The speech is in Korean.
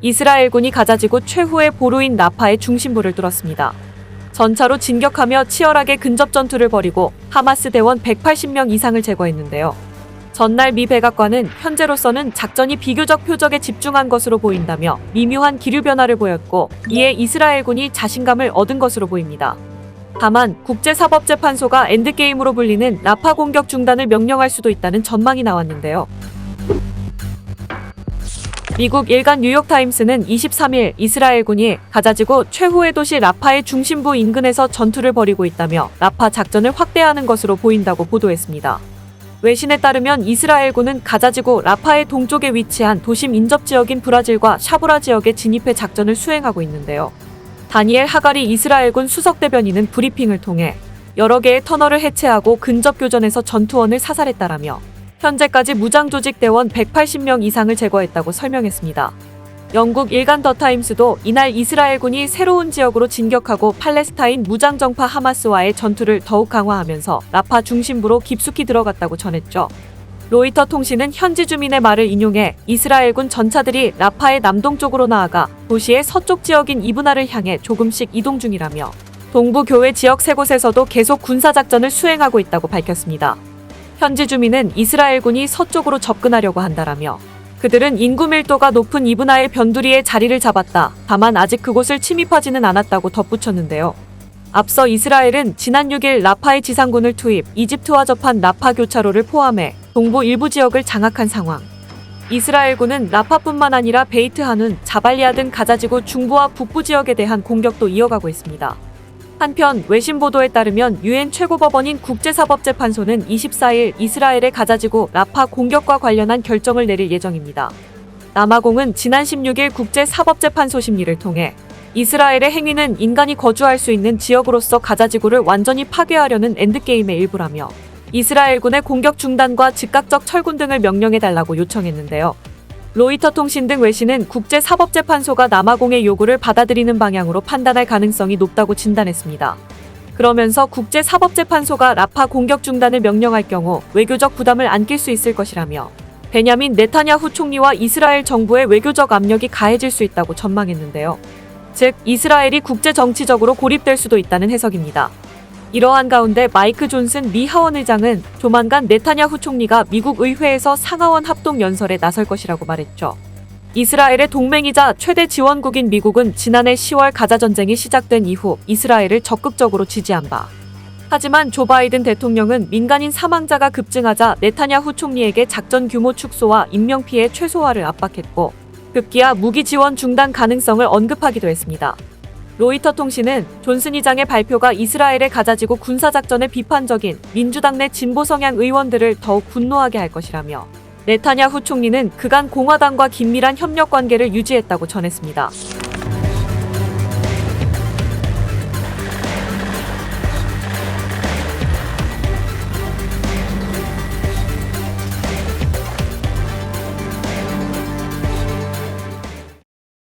이스라엘군이 가자지구 최후의 보루인 라파의 중심부를 뚫었습니다. 전차로 진격하며 치열하게 근접 전투를 벌이고 하마스 대원 180명 이상을 제거했는데요. 전날 미 백악관은 현재로서는 작전이 비교적 표적에 집중한 것으로 보인다며 미묘한 기류 변화를 보였고, 이에 이스라엘군이 자신감을 얻은 것으로 보입니다. 다만 국제사법재판소가 엔드게임으로 불리는 라파 공격 중단을 명령할 수도 있다는 전망이 나왔는데요. 미국 일간 뉴욕타임스는 23일 이스라엘군이 가자지구 최후의 도시 라파의 중심부 인근에서 전투를 벌이고 있다며 라파 작전을 확대하는 것으로 보인다고 보도했습니다. 외신에 따르면 이스라엘군은 가자지구 라파의 동쪽에 위치한 도심 인접지역인 브라질과 샤브라 지역에 진입해 작전을 수행하고 있는데요. 다니엘 하가리 이스라엘군 수석대변인은 브리핑을 통해 여러 개의 터널을 해체하고 근접 교전에서 전투원을 사살했다라며 현재까지 무장조직 대원 180명 이상을 제거했다고 설명했습니다. 영국 일간 더 타임스도 이날 이스라엘군이 새로운 지역으로 진격하고 팔레스타인 무장정파 하마스와의 전투를 더욱 강화하면서 라파 중심부로 깊숙이 들어갔다고 전했죠. 로이터 통신은 현지 주민의 말을 인용해 이스라엘군 전차들이 라파의 남동쪽으로 나아가 도시의 서쪽 지역인 이브나를 향해 조금씩 이동 중이라며 동부 교외 지역 세 곳에서도 계속 군사작전을 수행하고 있다고 밝혔습니다. 현지 주민은 이스라엘군이 서쪽으로 접근하려고 한다라며 그들은 인구 밀도가 높은 이브나의 변두리에 자리를 잡았다. 다만 아직 그곳을 침입하지는 않았다고 덧붙였는데요. 앞서 이스라엘은 지난 6일 라파의 지상군을 투입, 이집트와 접한 라파 교차로를 포함해 동부 일부 지역을 장악한 상황. 이스라엘군은 라파뿐만 아니라 베이트 하눈, 자발리아 등 가자지구 중부와 북부 지역에 대한 공격도 이어가고 있습니다. 한편 외신 보도에 따르면 유엔 최고법원인 국제사법재판소는 24일 이스라엘의 가자지구 라파 공격과 관련한 결정을 내릴 예정입니다. 남아공은 지난 16일 국제사법재판소 심리를 통해 이스라엘의 행위는 인간이 거주할 수 있는 지역으로서 가자지구를 완전히 파괴하려는 엔드게임의 일부라며 이스라엘군의 공격 중단과 즉각적 철군 등을 명령해달라고 요청했는데요. 로이터 통신 등 외신은 국제사법재판소가 남아공의 요구를 받아들이는 방향으로 판단할 가능성이 높다고 진단했습니다. 그러면서 국제사법재판소가 라파 공격 중단을 명령할 경우 외교적 부담을 안길 수 있을 것이라며 베냐민 네타냐후 총리와 이스라엘 정부의 외교적 압력이 가해질 수 있다고 전망했는데요. 즉, 이스라엘이 국제정치적으로 고립될 수도 있다는 해석입니다. 이러한 가운데 마이크 존슨 미 하원 의장은 조만간 네타냐후 총리가 미국 의회에서 상하원 합동 연설에 나설 것이라고 말했죠. 이스라엘의 동맹이자 최대 지원국인 미국은 지난해 10월 가자 전쟁이 시작된 이후 이스라엘을 적극적으로 지지한 바. 하지만 조 바이든 대통령은 민간인 사망자가 급증하자 네타냐후 총리에게 작전 규모 축소와 인명피해 최소화를 압박했고 급기야 무기 지원 중단 가능성을 언급하기도 했습니다. 로이터 통신은 존슨 의장의 발표가 이스라엘의 가자지구 군사작전에 비판적인 민주당 내 진보 성향 의원들을 더욱 분노하게 할 것이라며 네타냐후 총리는 그간 공화당과 긴밀한 협력 관계를 유지했다고 전했습니다.